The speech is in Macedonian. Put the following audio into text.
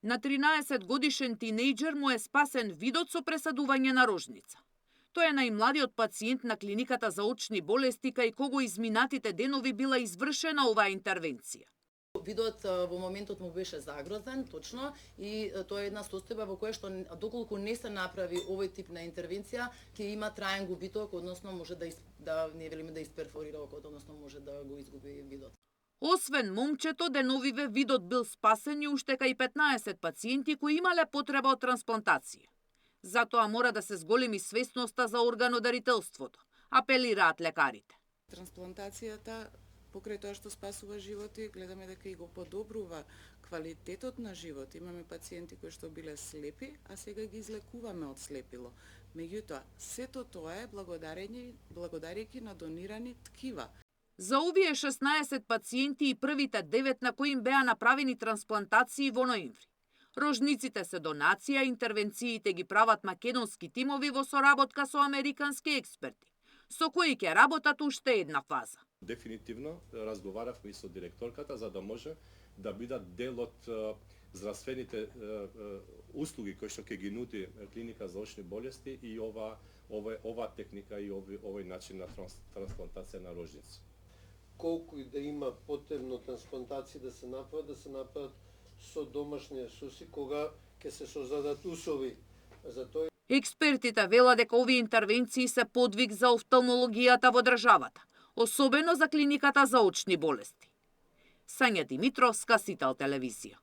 На 13 годишен тинејџер му е спасен видот со пресадување на рожница. Тој е најмладиот пациент на клиниката за очни болести кај кого изминатите денови била извршена оваа интервенција. Видот во моментот му беше загрозен, точно, и тоа е една состојба во која што доколку не се направи овој тип на интервенција, ќе има траен губиток, односно може да не велиме да исперфорира окото, односно може да го изгуби видот. Освен момчето, деновиве видот бил спасен и уште кај 15 пациенти кои имале потреба од трансплантација. Затоа мора да се зголеми свесноста за органодарителството, апелираат лекарите. Трансплантацијата, покрај тоа што спасува животи, гледаме дека и го подобрува квалитетот на живот. Имаме пациенти кои што биле слепи, а сега ги излекуваме од слепило. Меѓутоа, сето тоа е благодарејќи на донирани ткива. За овие 16 пациенти и првите 9 на кои им беа направени трансплантации во ноември. Рожниците се донација, интервенциите ги прават македонски тимови во соработка со американски експерти, со кои ќе работат уште една фаза. Дефинитивно разговаравме и со директорката за да може да бидат дел од здравствените услуги кои што ќе ги нуди клиника за очни болести и ова техника и овој начин на трансплантација на рожници. Колку и да има потребно трансплантации да се направат со домашни ресурси, кога ќе се создадат услови за тоа. Експертите велат дека овие интервенции се подвиг за офталмологијата во државата, особено за клиниката за очни болести. Сања Димитровска, Сител телевизија.